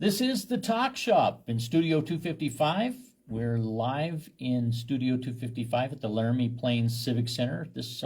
This is the Talk Shop in Studio 255. We're live in Studio 255 at the Laramie Plains Civic Center. This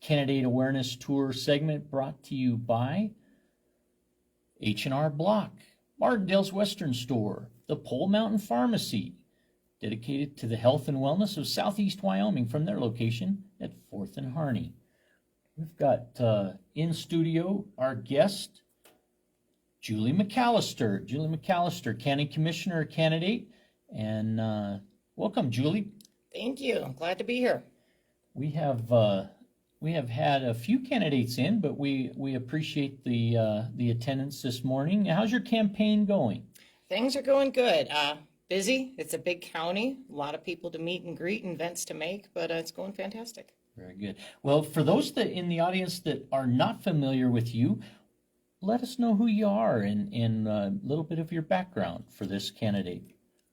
Candidate Awareness Tour segment brought to you by H&R Block, Martindale's Western Store, the Pole Mountain Pharmacy, dedicated to the health and wellness of Southeast Wyoming from their location at 4th and Harney. We've got in studio our guest, Julie McAllister. Julie McAllister, County Commissioner candidate. And welcome, Julie. Thank you. I'm glad to be here. We have had a few candidates in, but we appreciate the attendance this morning. How's your campaign going? Things are going good. Busy. It's a big county. A lot of people to meet and greet and events to make, but it's going fantastic. Very good. Well, for those that in the audience that are not familiar with you, let us know who you are and a little bit of your background for this candidate.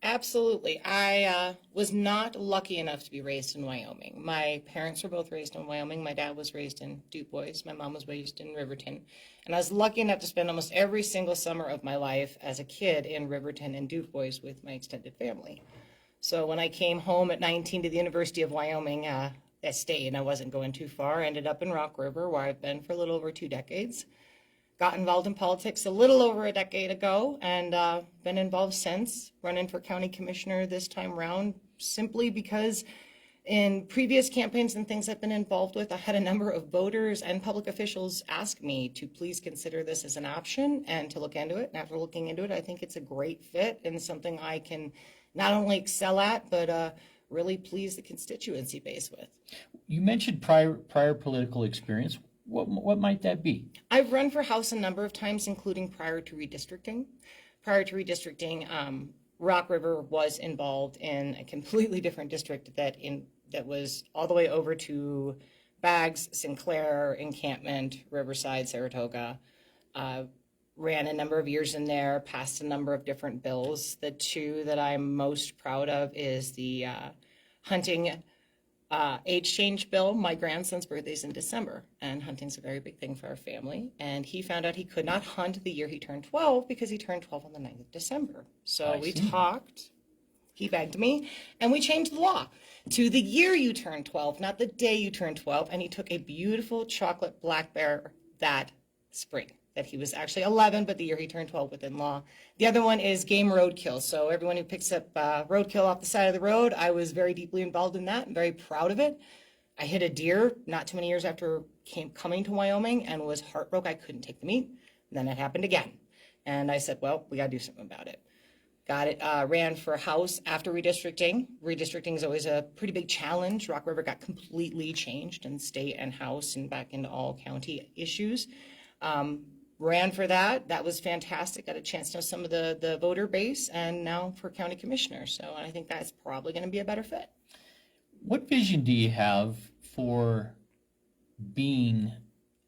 Absolutely. I was not lucky enough to be raised in Wyoming. My parents were both raised in Wyoming. My dad was raised in DuBois. My mom was raised in Riverton. And I was lucky enough to spend almost every single summer of my life as a kid in Riverton and DuBois with my extended family. So when I came home at 19 to the University of Wyoming, I stayed and I wasn't going too far. I ended up in Rock River, where I've been for a little over 2 decades. Got involved in politics a little over a decade ago and been involved since, running for county commissioner this time around, simply because in previous campaigns and things I've been involved with, I had a number of voters and public officials ask me to please consider this as an option and to look into it. And after looking into it, I think it's a great fit and something I can not only excel at, but really please the constituency base with. You mentioned prior political experience. What might that be? I've run for House a number of times, including prior to redistricting. Prior to redistricting, Rock River was involved in a completely different district that was all the way over to Baggs, Sinclair, Encampment, Riverside, Saratoga. Ran a number of years in there, passed a number of different bills. The two that I'm most proud of is the hunting age change bill. My grandson's birthday's in December, and hunting's a very big thing for our family. And he found out he could not hunt the year he turned 12 because he turned 12 on the 9th of December. So we talked, he begged me, and we changed the law to the year you turn 12, not the day you turn 12. And he took a beautiful chocolate black bear that spring. That he was actually 11, but the year he turned 12 within law. The other one is game roadkill. So everyone who picks up roadkill off the side of the road, I was very deeply involved in that and very proud of it. I hit a deer not too many years after coming to Wyoming and was heartbroken I couldn't take the meat. And then it happened again. And I said, well, we got to do something about it. Got it, ran for House after redistricting. Redistricting is always a pretty big challenge. Rock River got completely changed in state and House and back into all county issues. Ran for that. That was fantastic. Got a chance to know some of the voter base, and now for county commissioner. So I think that's probably going to be a better fit. What vision do you have for being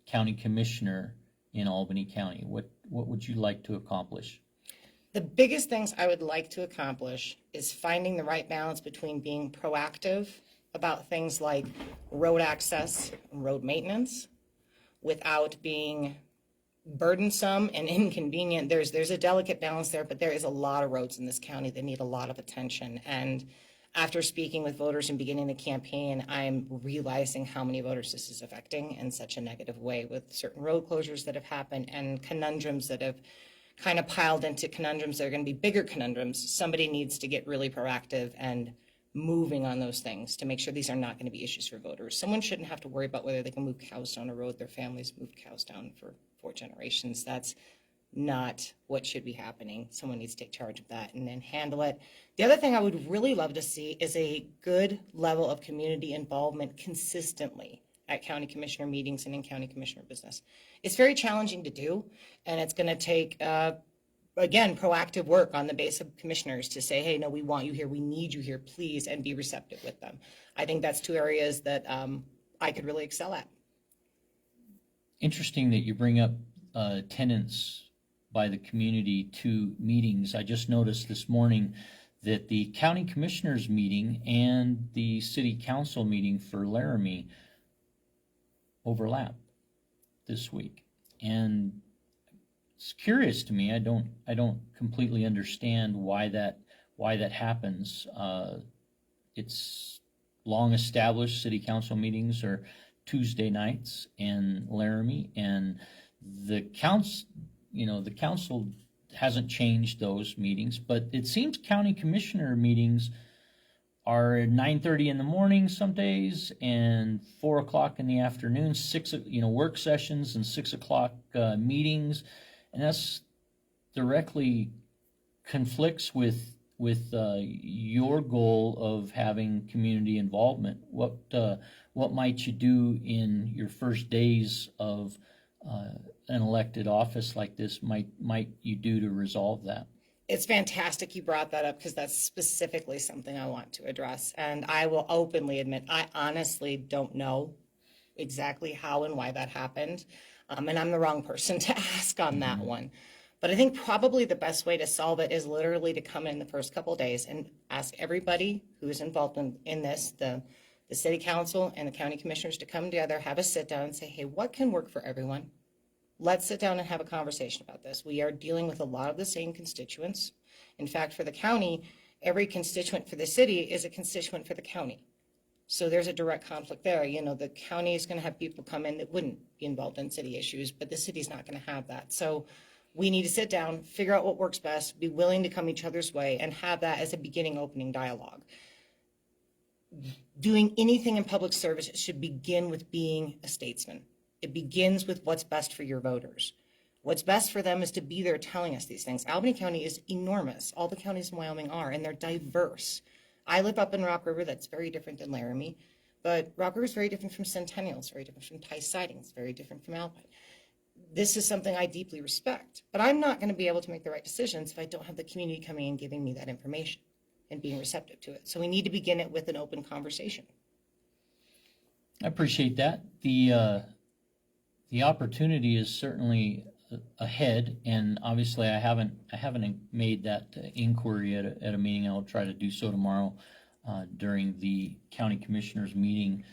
county commissioner in Albany County? What would you like to accomplish? The biggest things I would like to accomplish is finding the right balance between being proactive about things like road access and road maintenance without being burdensome and inconvenient. There's a delicate balance there, but there is a lot of roads in this county that need a lot of attention. And after speaking with voters and beginning the campaign, I'm realizing how many voters this is affecting in such a negative way, with certain road closures that have happened and conundrums that have kind of piled into conundrums that are going to be bigger conundrums. Somebody needs to get really proactive and moving on those things to make sure these are not going to be issues for voters. Someone shouldn't have to worry about whether they can move cows down a road. Their families moved cows down for 4 generations. That's not what should be happening. Someone needs to take charge of that and then handle it. The other thing I would really love to see is a good level of community involvement consistently at county commissioner meetings and in county commissioner business. It's very challenging to do, and it's going to take again, proactive work on the base of commissioners to say, hey, no, we want you here, we need you here, please, and be receptive with them. I think that's 2 areas that I could really excel at. Interesting that you bring up attendance by the community to meetings. I just noticed this morning that the county commissioners meeting and the city council meeting for Laramie overlap this week. And it's curious to me. I don't completely understand why that happens. It's long established city council meetings are Tuesday nights in Laramie, and the council hasn't changed those meetings, but it seems county commissioner meetings are at 9:30 in the morning some days and 4 o'clock in the afternoon, work sessions and 6 o'clock meetings, and that's directly conflicts with your goal of having community involvement. What might you do in your first days of an elected office like this? Might you do to resolve that? It's fantastic you brought that up, because that's specifically something I want to address. And I will openly admit, I honestly don't know exactly how and why that happened. And I'm the wrong person to ask on that one. But I think probably the best way to solve it is literally to come in the first couple of days and ask everybody who is involved in this, the city council and the county commissioners, to come together, have a sit down and say, hey, what can work for everyone? Let's sit down and have a conversation about this. We are dealing with a lot of the same constituents. In fact, for the county, every constituent for the city is a constituent for the county. So there's a direct conflict there. The county is going to have people come in that wouldn't be involved in city issues, but the city's not going to have that. So we need to sit down, figure out what works best, be willing to come each other's way, and have that as a beginning opening dialogue. Doing anything in public service should begin with being a statesman. It begins with what's best for your voters. What's best for them is to be there telling us these things. Albany County is enormous. All the counties in Wyoming are, and they're diverse. I live up in Rock River. That's very different than Laramie. But Rock River is very different from Centennial. It's very different from Tice Siding. It's very different from Alpine. This is something I deeply respect. But I'm not going to be able to make the right decisions if I don't have the community coming and giving me that information and being receptive to it. So we need to begin it with an open conversation. I appreciate that. The opportunity is certainly ahead, and obviously I haven't made that inquiry at a meeting. I'll try to do so tomorrow during the county commissioners meeting.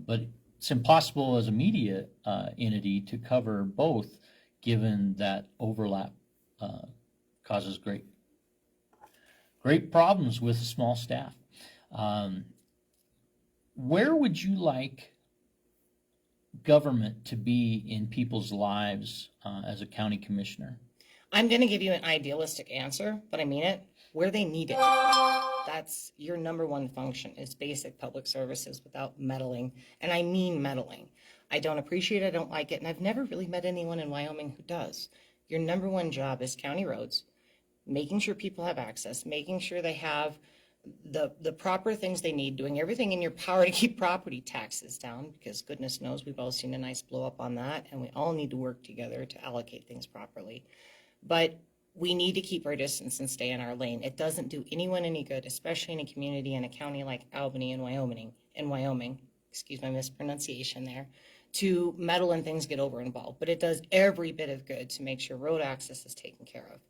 But it's impossible as a media entity to cover both, given that overlap causes great problems with a small staff. Where would you like government to be in people's lives as a county commissioner? I'm going to give you an idealistic answer, but I mean it. Where they need it. That's your number one function, is basic public services without meddling. And I mean meddling. I don't appreciate it, I don't like it, and I've never really met anyone in Wyoming who does. Your number one job is county roads, making sure people have access, making sure they have the proper things they need, doing everything in your power to keep property taxes down, because goodness knows we've all seen a nice blow up on that, and we all need to work together to allocate things properly. But we need to keep our distance and stay in our lane. It doesn't do anyone any good, especially in a community in a county like Albany and Wyoming, excuse my mispronunciation there, to meddle and things get over involved. But it does every bit of good to make sure road access is taken care of.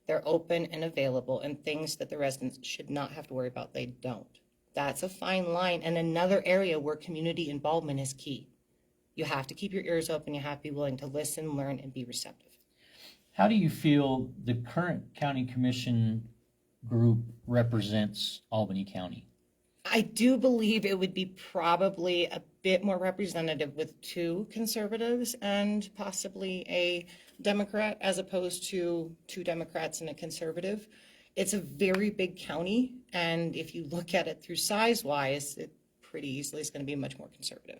They're open and available, and things that the residents should not have to worry about, they don't. That's a fine line, and another area where community involvement is key. You have to keep your ears open. You have to be willing to listen, learn, and be receptive. How do you feel the current county commission group represents Albany County? I do believe it would be probably a bit more representative with 2 conservatives and possibly a Democrat, as opposed to 2 Democrats and a conservative. It's a very big county, and if you look at it through size-wise, it pretty easily is going to be much more conservative.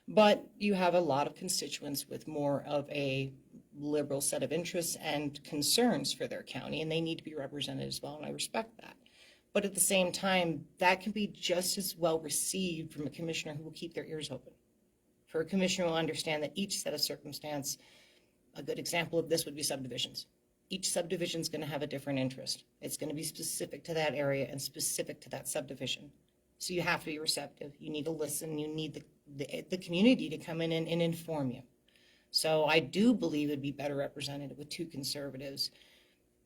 But you have a lot of constituents with more of a liberal set of interests and concerns for their county, and they need to be represented as well, and I respect that. But at the same time, that can be just as well received from a commissioner who will keep their ears open. For a commissioner who will understand that each set of circumstance, a good example of this would be subdivisions. Each subdivision is going to have a different interest. It's going to be specific to that area and specific to that subdivision. So you have to be receptive. You need to listen. You need the community to come in and inform you. So I do believe it'd be better represented with 2 conservatives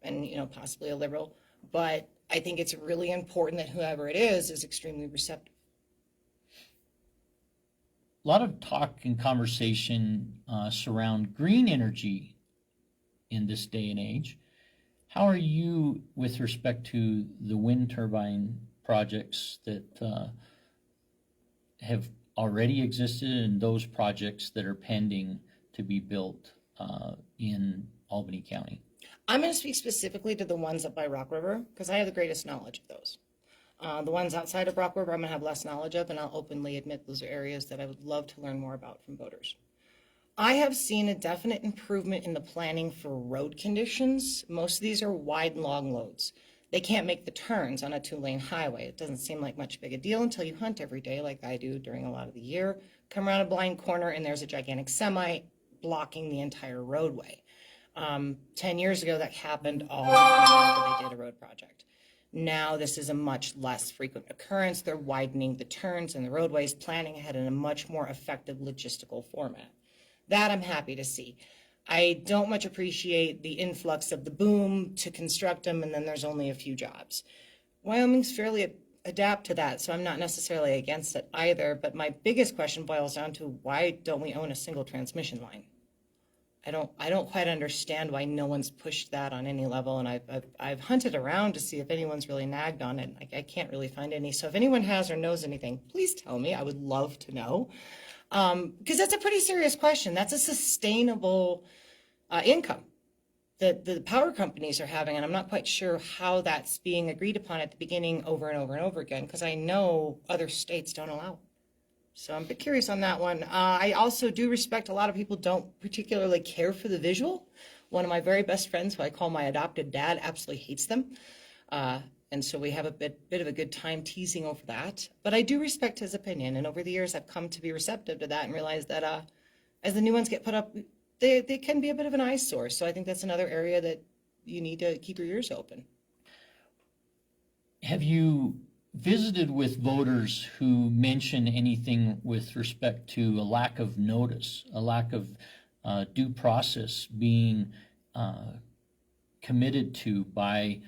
and, possibly a liberal. But I think it's really important that whoever it is extremely receptive. A lot of talk and conversation surround green energy in this day and age. How are you with respect to the wind turbine projects that have already existed and those projects that are pending to be built in Albany County? I'm going to speak specifically to the ones up by Rock River because I have the greatest knowledge of those. The ones outside of Rock River, I'm going to have less knowledge of, and I'll openly admit those are areas that I would love to learn more about from voters. I have seen a definite improvement in the planning for road conditions. Most of these are wide, long loads. They can't make the turns on a 2-lane highway. It doesn't seem like much big a deal until you hunt every day like I do during a lot of the year. Come around a blind corner and there's a gigantic semi blocking the entire roadway. 10 years ago, that happened all the time after they did a road project. Now this is a much less frequent occurrence. They're widening the turns and the roadways, planning ahead in a much more effective logistical format. That I'm happy to see. I don't much appreciate the influx of the boom to construct them, and then there's only a few jobs. Wyoming's fairly adapt to that, so I'm not necessarily against it either, but my biggest question boils down to why don't we own a single transmission line? I don't quite understand why no one's pushed that on any level, and I've hunted around to see if anyone's really nagged on it. I can't really find any. So if anyone has or knows anything, please tell me. I would love to know, because that's a pretty serious question. That's a sustainable income that the power companies are having, and I'm not quite sure how that's being agreed upon at the beginning over and over and over again, because I know other states don't allow it. So I'm a bit curious on that one. I also do respect a lot of people don't particularly care for the visual. One of my very best friends, who I call my adopted dad, absolutely hates them. And so we have a bit of a good time teasing over that. But I do respect his opinion. And over the years, I've come to be receptive to that and realize that as the new ones get put up, they can be a bit of an eyesore. So I think that's another area that you need to keep your ears open. Have you visited with voters who mention anything with respect to a lack of notice, a lack of due process being committed to by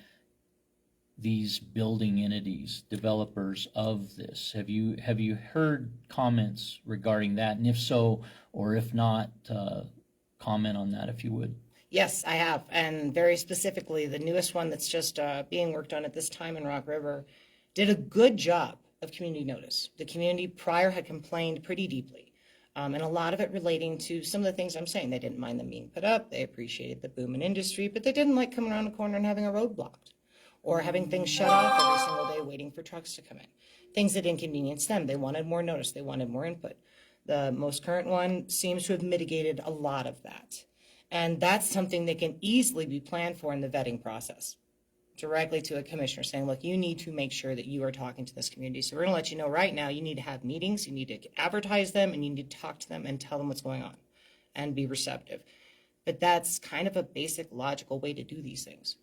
these building entities, developers of this? Have you heard comments regarding that? And if so, or if not, comment on that if you would. Yes, I have. And very specifically, the newest one that's just being worked on at this time in Rock River did a good job of community notice. The community prior had complained pretty deeply, and a lot of it relating to some of the things I'm saying. They didn't mind them being put up. They appreciated the boom in industry, but they didn't like coming around a corner and having a road blocked or having things shut off every single day waiting for trucks to come in. Things that inconvenienced them. They wanted more notice. They wanted more input. The most current one seems to have mitigated a lot of that. And that's something that can easily be planned for in the vetting process, directly to a commissioner saying, look, you need to make sure that you are talking to this community. So we're going to let you know right now, you need to have meetings, you need to advertise them, and you need to talk to them and tell them what's going on and be receptive. But that's kind of a basic logical way to do these things.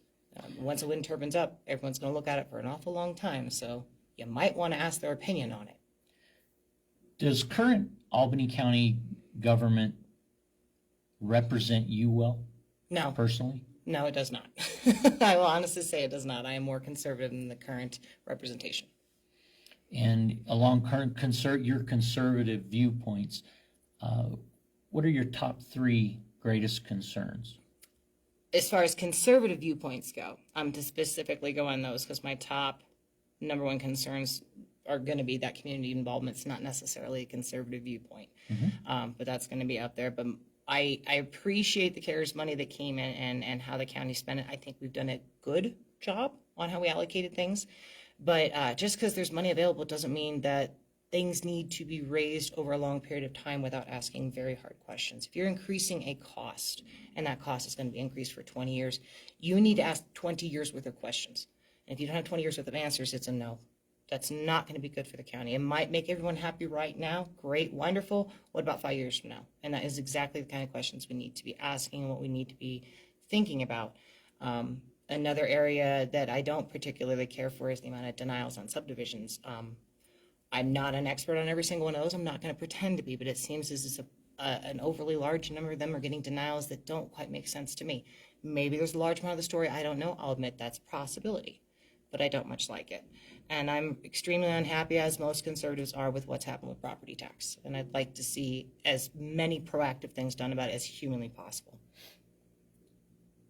Once a wind turbine's up, everyone's going to look at it for an awful long time. So you might want to ask their opinion on it. Does current Albany County government represent you well? No. Personally? No, it does not. I will honestly say it does not. I am more conservative than the current representation. And along your conservative viewpoints, what are your top 3 greatest concerns? As far as conservative viewpoints go, I'm to specifically go on those because my top number 1 concerns are going to be that community involvement. It's not necessarily a conservative viewpoint, but that's going to be out there. But I appreciate the CARES money that came in and how the county spent it. I think we've done a good job on how we allocated things. But just because there's money available doesn't mean that things need to be raised over a long period of time without asking very hard questions. If you're increasing a cost, and that cost is going to be increased for 20 years, you need to ask 20 years worth of questions. And if you don't have 20 years worth of answers, it's a no. That's not going to be good for the county. It might make everyone happy right now. Great, wonderful. What about 5 years from now? And that is exactly the kind of questions we need to be asking and what we need to be thinking about. Another area that I don't particularly care for is the amount of denials on subdivisions. I'm not an expert on every single one of those. I'm not going to pretend to be, but it seems as if an overly large number of them are getting denials that don't quite make sense to me. Maybe there's a large amount of the story I don't know. I'll admit that's a possibility, but I don't much like it. And I'm extremely unhappy, as most conservatives are, with what's happened with property tax. And I'd like to see as many proactive things done about it as humanly possible.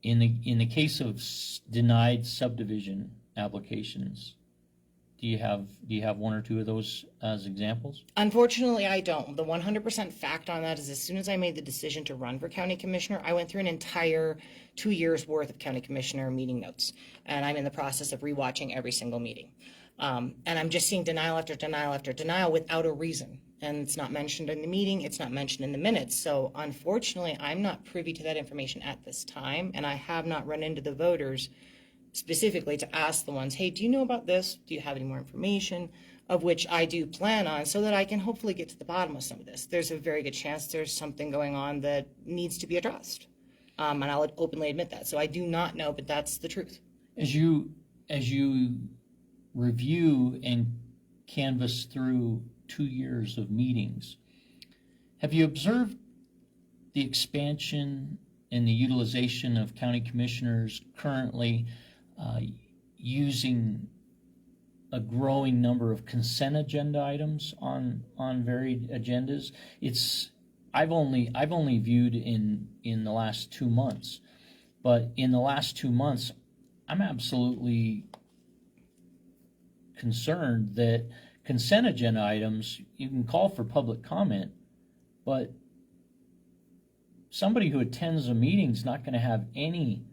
in the case of denied subdivision applications, do you have one or two of those as examples? Unfortunately, I don't. The 100% fact on that is as soon as I made the decision to run for county commissioner, I went through an entire 2 years worth of county commissioner meeting notes. And I'm in the process of rewatching every single meeting. And I'm just seeing denial after denial after denial without a reason. And it's not mentioned in the meeting. It's not mentioned in the minutes. So unfortunately, I'm not privy to that information at this time. And I have not run into the voters specifically to ask the ones, hey, do you know about this? Do you have any more information? Of which I do plan on, so that I can hopefully get to the bottom of some of this. There's a very good chance there's something going on that needs to be addressed. And I'll openly admit that. So I do not know, but that's the truth. As you review and canvass through 2 years of meetings, have you observed the expansion and the utilization of county commissioners currently using a growing number of consent agenda items on varied agendas? I've only viewed in the last 2 months, but in the last 2 months, I'm absolutely concerned that consent agenda items, you can call for public comment, but somebody who attends a meeting is not going to have any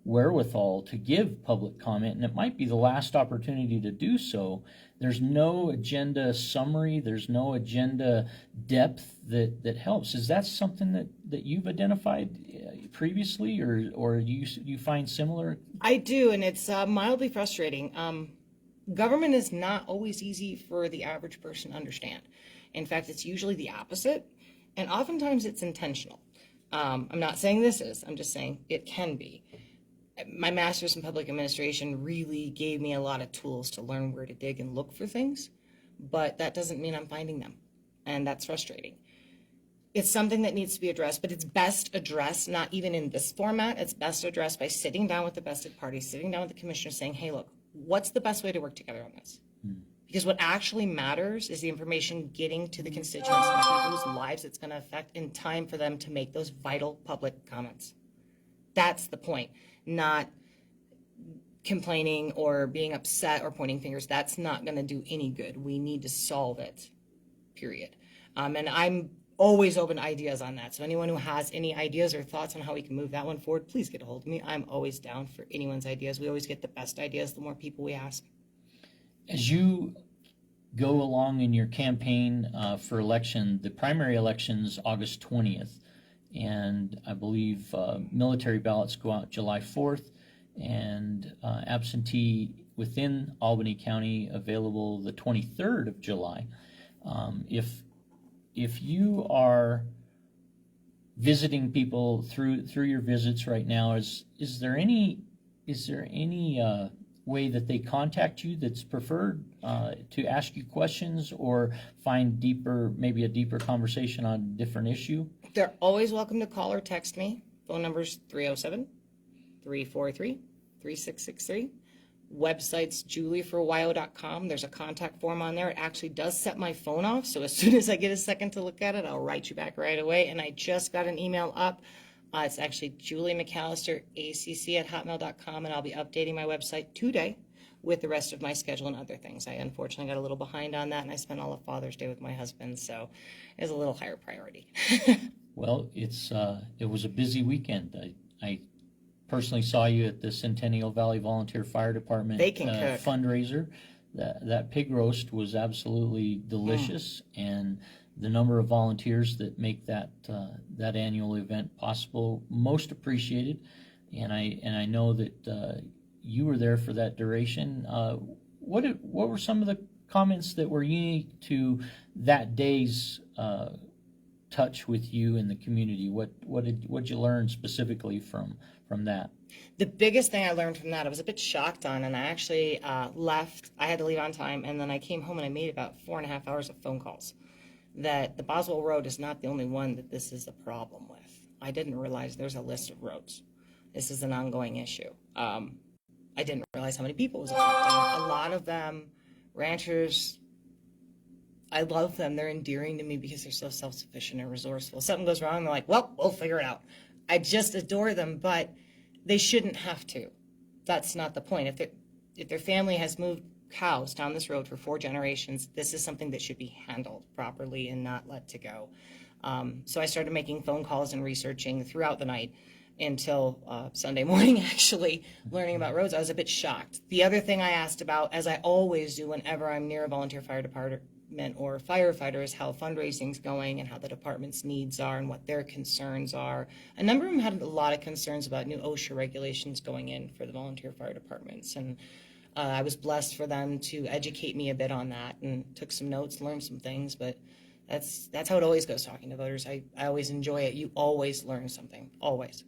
wherewithal to give public comment, and it might be the last opportunity to do so. There's no agenda summary, there's no agenda depth that helps. Is that something that you've identified previously, or you find similar? I do, and it's mildly frustrating. Government is not always easy for the average person to understand. In fact, it's usually the opposite, and oftentimes it's intentional. I'm not saying this is, I'm just saying it can be. My master's in public administration really gave me a lot of tools to learn where to dig and look for things, but that doesn't mean I'm finding them, and that's frustrating. It's something that needs to be addressed, but it's best addressed not even in this format. It's best addressed by sitting down with the vested parties, sitting down with the commissioners, saying, hey, look, what's the best way to work together on this? Because what actually matters is the information getting to the constituents and the people whose lives it's going to affect in time for them to make those vital public comments. That's the point, not complaining or being upset or pointing fingers. That's not going to do any good. We need to solve it, period. And I'm always open to ideas on that. So anyone who has any ideas or thoughts on how we can move that one forward, please get a hold of me. I'm always down for anyone's ideas. We always get the best ideas the more people we ask. As you go along in your campaign for election, the primary election's August 20th, and I believe military ballots go out July 4th, and absentee within Albany County available the 23rd of July. If you are visiting people through your visits right now, is there any way that they contact you that's preferred to ask you questions or find maybe a deeper conversation on a different issue? They're always welcome to call or text me. Phone number's 307-343-3663. Website's julieforwyo.com. There's a contact form on there. It actually does set my phone off, so as soon as I get a second to look at it, I'll write you back right away. And I just got an email up. It's actually Julie McAllister, acc@hotmail.com, and I'll be updating my website today with the rest of my schedule and other things. I unfortunately got a little behind on that, and I spent all of Father's Day with my husband, so it's a little higher priority. Well, it was a busy weekend. I personally saw you at the Centennial Valley Volunteer Fire Department fundraiser. That pig roast was absolutely delicious, and the number of volunteers that make that annual event possible, most appreciated. And I know that you were there for that duration. What were some of the comments that were unique to that day's touch with you in the community? What did you learn specifically from that? The biggest thing I learned from that, I was a bit shocked on, and I actually left. I had to leave on time, and then I came home and I made about 4.5 hours of phone calls. That the Boswell Road is not the only one that this is a problem with. I didn't realize there's a list of roads. This is an ongoing issue. I didn't realize how many people it was affecting. A lot of them, ranchers, I love them. They're endearing to me because they're so self-sufficient and resourceful. Something goes wrong, they're like, well, we'll figure it out. I just adore them, but they shouldn't have to. That's not the point. If their family has moved cows down this road for 4 generations, this is something that should be handled properly and not let to go. So I started making phone calls and researching throughout the night until Sunday morning, actually, learning about roads. I was a bit shocked. The other thing I asked about, as I always do whenever I'm near a volunteer fire department or firefighter, is how fundraising's going and how the department's needs are and what their concerns are. A number of them had a lot of concerns about new OSHA regulations going in for the volunteer fire departments, and I was blessed for them to educate me a bit on that, and took some notes, learned some things, but that's how it always goes talking to voters. I always enjoy it. You always learn something, always.